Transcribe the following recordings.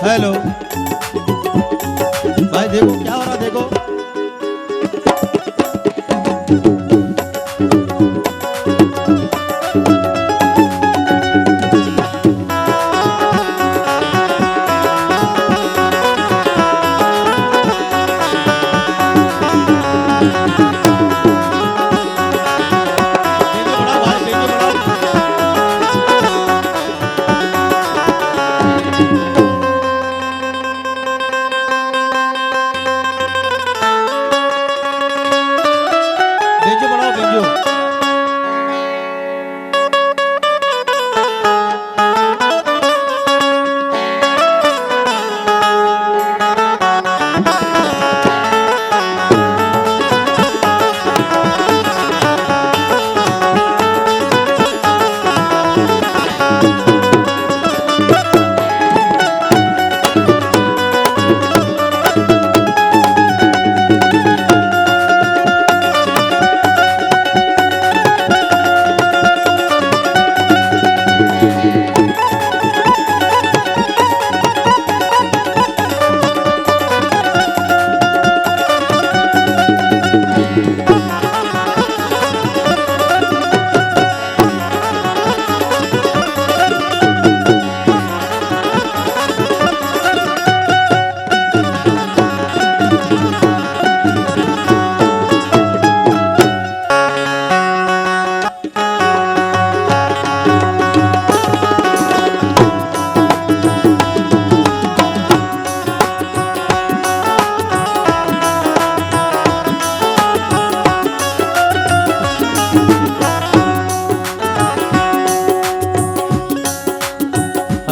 Hello भाई, देखो क्या हो रहा, देखो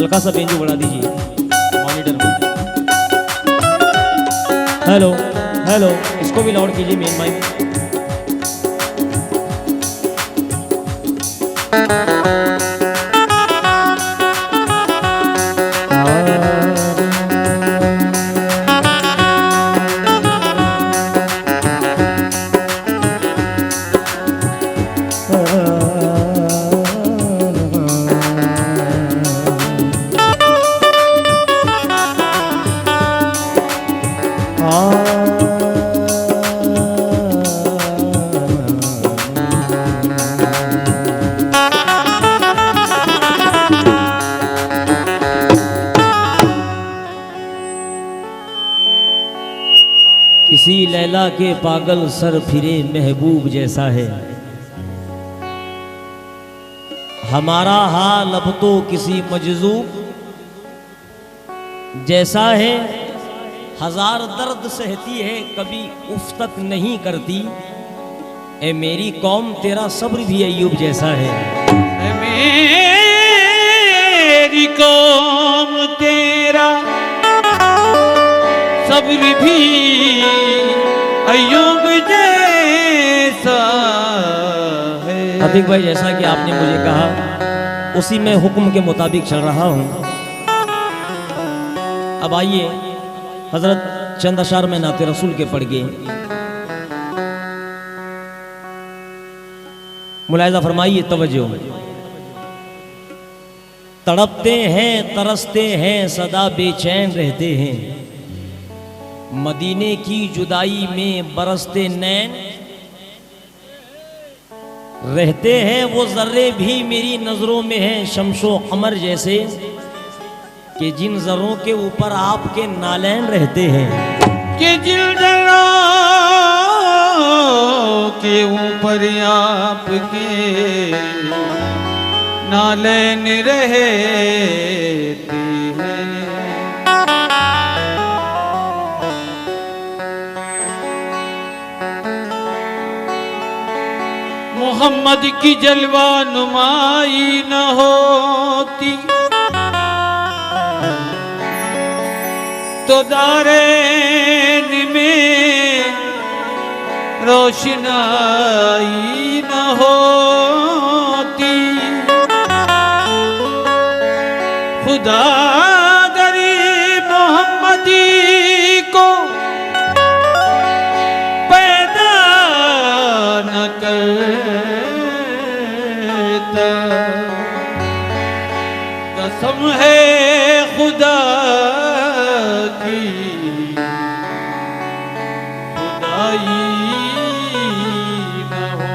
हल्का सा बेंजो बढ़ा दीजिए मॉनिटर में। हेलो हेलो, इसको भी लाउड कीजिए मेन माइक। किसी लैला के पागल सर फिरे महबूब जैसा है हमारा हाल, अब तो किसी मजजूब जैसा है। हजार दर्द सहती है कभी उफ तक नहीं करती, ए मेरी कौम तेरा सब्र भी अय्यूब जैसा है। ए मेरी कौम तेरा सब्र भी अय्यूब जैसा है। अतिक भाई, जैसा कि आपने मुझे कहा उसी में हुक्म के मुताबिक चल रहा हूं। अब आइए हजरत चंद अशार में नाते रसूल के पढ़ गए। मुलाहिजा फरमाइए, तवज्जो। तड़पते हैं तरसते हैं सदा बेचैन रहते हैं, मदीने की जुदाई में बरसते नैन रहते हैं। वो जर्रे भी मेरी नजरों में हैं शमशो कमर जैसे, कि जिन जर्रों के ऊपर आपके नालैन रहते हैं। कि जिन जर्रों के ऊपर आपके नालैन रहते हैं। मोहम्मद की जलवा नुमाई न होती तो दारैन में रोशनाई न होती। खुदा गरीब मोहम्मदी को पैदा न करता, कसम है खुदा की खुदाई न हो।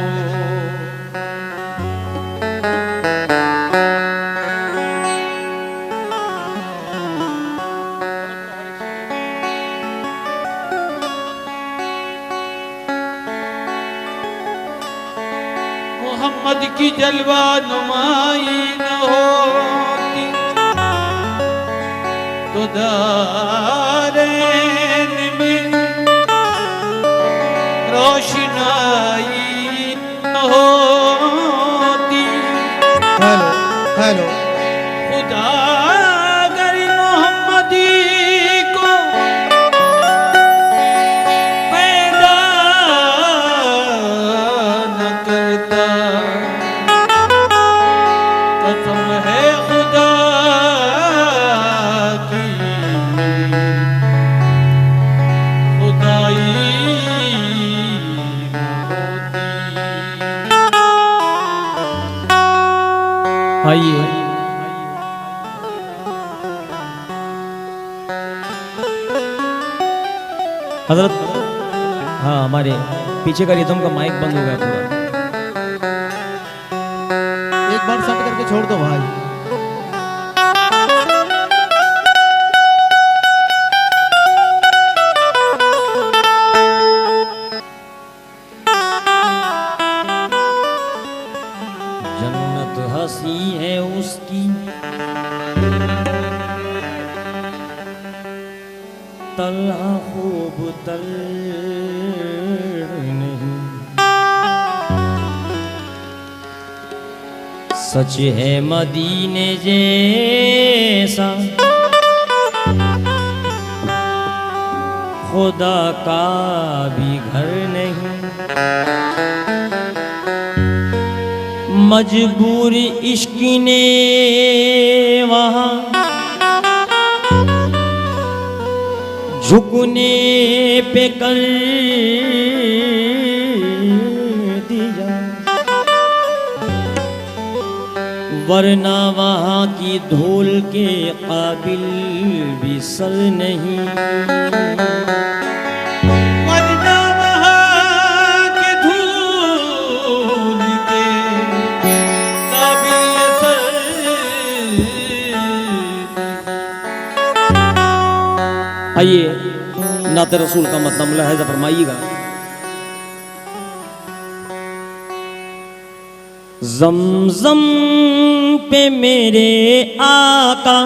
मोहम्मद की जलवा नुमाई न होती तो दारैन में रोशनाई न होती। हेलो हेलो, खुदा गरीब मोहम्मदी को पैदा न करता, कसम है खुदा की खुदाई न होती। आइए हजरत, हाँ हमारे पीछे का रिदम का माइक बंद हो गया पूरा। एक बार सेट करके छोड़ दो भाई। जन्नत हंसी है उसकी तल्हा खूब तल नहीं, सच है मदीने जैसा खुदा का भी घर नहीं। मजबूर इश्क ने वहाँ झुकने पे कर दिया, वरना वहाँ की धूल के काबिल भी सर नहीं। वरना वहाँ की धूल के काबिल सर। आइए नाते रसूल का मतलब लहजा फरमाइएगा। ज़मज़म पे मेरे आका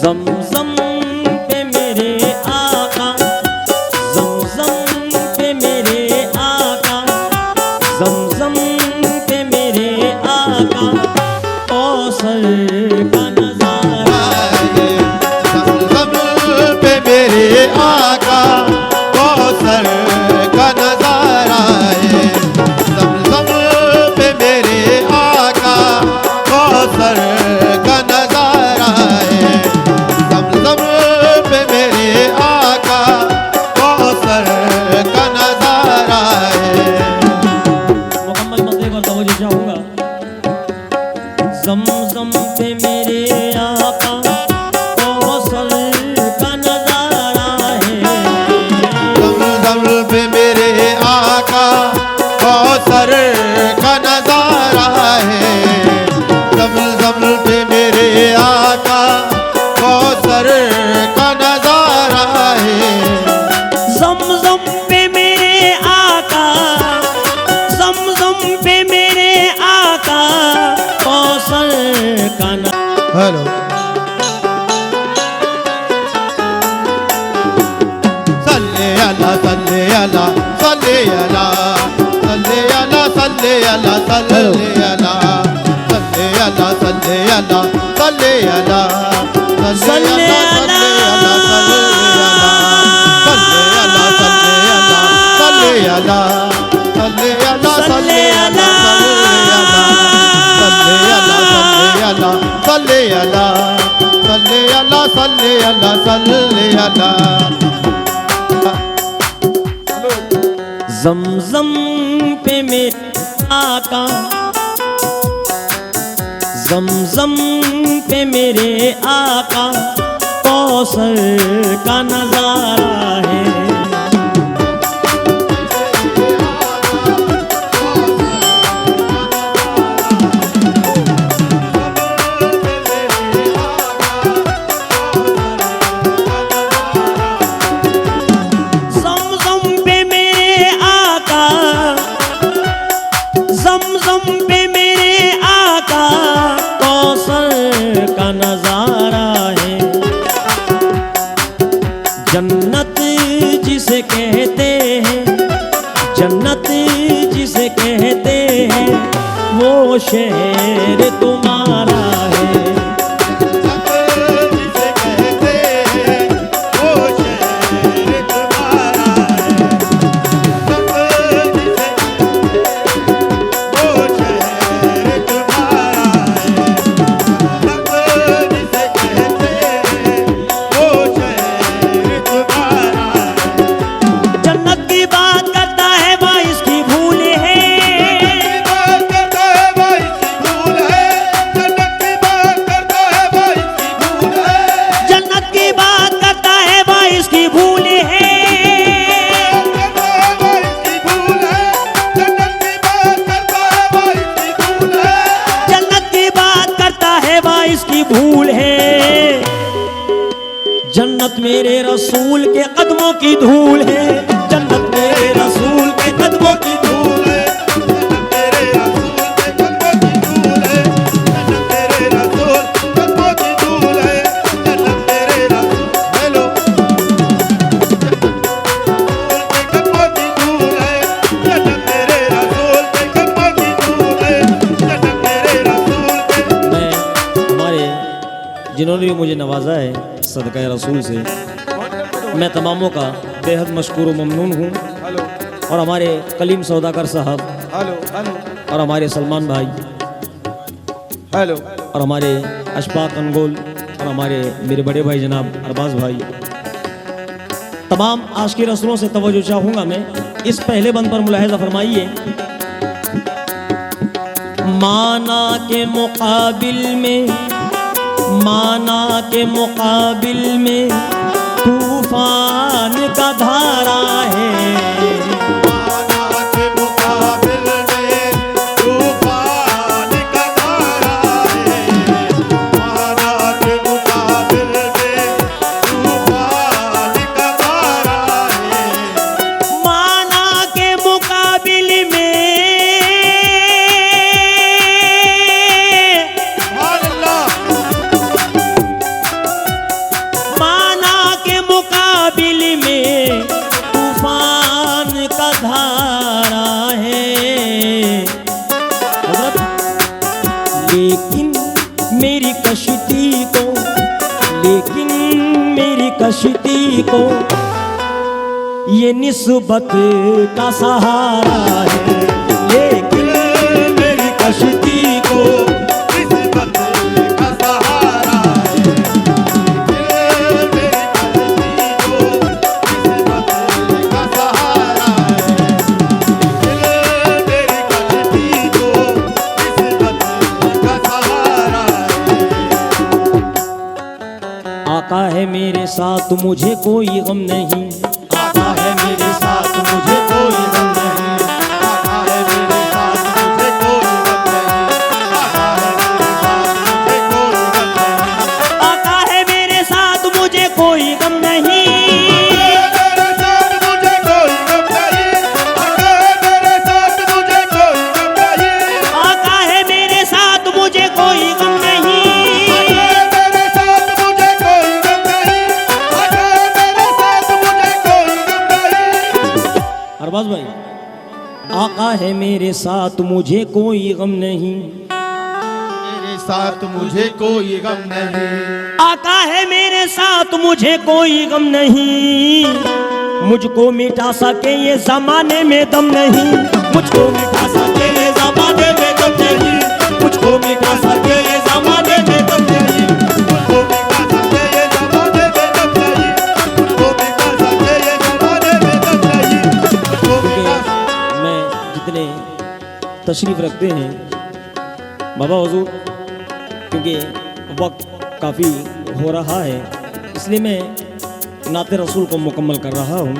ज़मज़म पे मेरे आका, ज़मज़म पे मेरे आका, ज़मज़म पे मेरे आका, कौसर का नज़ारा। ज़मज़म पे मेरे आका कौसर का नज़ारा है। ज़मज़म पे मेरे आका कौसर का नज़ारा है। ज़मज़म पे मेरे आका कौसर का नज़ारा है। मुकम्मल मसले पर तवज्जो चाहूँगा। ज़मज़म पे मेरे आका कौसर का नज़ारा है। ज़मज़म पे मेरे आका कौसर का नज़ारा है। ज़मज़म पे मेरे आका कौसर का नज़ारा है। ज़मज़म पे मेरे आका, ज़मज़म पे मेरे आका, कौसर का न। हेलो सल्ले अला सल्ले अला सल्ले अला सल्ले अला सल्ले अला सल्ले अला सल्ले अला सल्ले अला सल्ले अला सल्ले अला सल्ले अला सल्ले अला सल्ले अला सल्ले अला सल्ले अला सल्ले अला सल्ले अला सल्ले अला। ज़मज़म पे मेरे आका, ज़मज़म पे मेरे आका, कौसर का नज़ारा है। ज़मज़म पे मेरे आका, ज़मज़म पे मेरे आका, कौसर का नज़ारा है। जन्नत जिसे कहते हैं, जन्नत जिसे कहते हैं, वो शहर तुम्हारा है। जिसे कहते हैं वो शहर तुम्हारा है। जिसे वो शहर तुम्हारा है। जिसे कहते हैं वो शहर जन्नत मेरे रसूल के कदमों की धूल है, जन्नत मेरे रसूल के कदमों की धूल है। तेरे रसूल के कदमों की धूल है, जन्नत तेरे रसूल कदमों की धूल है, जन्नत तेरे रसूल हेलो के कदमों की धूल है, जन्नत तेरे रसूल के कदमों की धूल है, जन्नत तेरे रसूल के। मैं हमारे जिन्होंने भी मुझे नवाजा है सदका रसूल से, मैं तमामों का बेहद मशकूर व ममनून हूँ। हेलो और हमारे कलीम सौदागर साहब हेलो हेलो और हमारे सलमान भाई हेलो और हमारे अशफाक अनगोल और हमारे मेरे बड़े भाई जनाब अरबाज भाई, तमाम आशिक़ रसूलों से तवज्जो चाहूँगा मैं। इस पहले बंद पर मुलाहिज़ा फरमाइए। माना के मुकाबिल में, माना के मुकाबिल में तूफान का धारा है, माना के मुकाबिल में तूफान का धारा है, माना के मुकाबिल में तूफान का धारा है, माना के मुकाबिल में, अल्लाह माना के मुकाबिल में तूफान का धारा है हज़रत। लेकिन मेरी कश्ती को, लेकिन मेरी कश्ती को ये निस्बत का सहारा है, लेकिन मेरी कश्ती को निस्बत का सहारा है, मेरी कश्ती को निस्बत का सहारा है, मेरी कश्ती को निस्बत का सहारा है। आका है मेरे साथ मुझे कोई गम नहीं, आका है मेरे साथ मुझे कोई गम नहीं, आका है मेरे साथ मुझे कोई गम नहीं, आका है मेरे साथ मुझे कोई गम नहीं, आका है मेरे साथ मुझे कोई गम नहीं, मेरे साथ मुझे कोई गम नहीं, आका है मेरे साथ मुझे कोई गम नहीं, अरबाज भाई, आका है मेरे साथ मुझे कोई गम नहीं, मेरे साथ मुझे कोई गम नहीं, आका है मेरे साथ मुझे कोई गम नहीं, मुझको मिटा सके ये जमाने में दम नहीं, मुझको मिटा सके ये जमाने में दम नहीं, मुझको मिटा सके ये जमाने में दम नहीं। मुझको मिटा सके ये ज़माने में दम नहीं, मुझको मिटा सके ये ज़माने में दम नहीं, मुझको मिटा मैं जितने तशरीफ रखते हैं बाबा हुजूर, क्योंकि वक्त काफ़ी हो रहा है इसलिए मैं नाते रसूल को मुकम्मल कर रहा हूँ।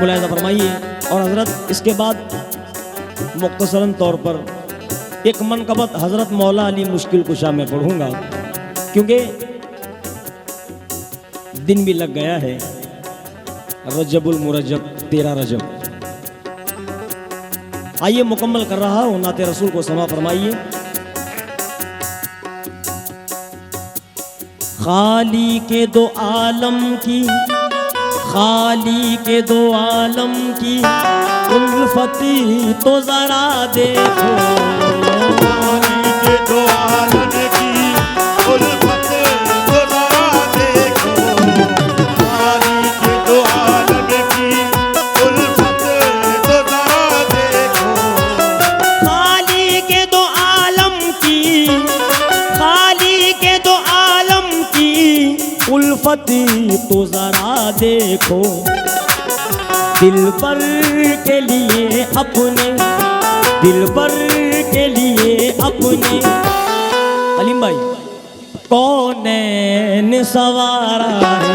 मुलाहिज़ा फरमाइए। और हज़रत इसके बाद मुख्तसरन तौर पर एक मनकबत हज़रत मौला अली मुश्किल कुशा में पढ़ूँगा, क्योंकि दिन भी लग गया है। रजबुल मुरजब 13 रजब। आइए मुकम्मल कर रहा हूँ, नाते रसूल को समा फरमाइए। खाली के दो आलम की, खाली के दो आलम की उल्फती तो जरा देखो, खाली के दो आलम की उल्फत तो जरा देखो, खाली के दो आलम की उल्फत तो जरा देखो, खाली के दो आलम की, खाली के दो आलम की उल्फती तो जरा देखो, दिलबर के लिए अपने, दिलबर के लिए अपने। अलीम भाई, कौनैन सवारा है,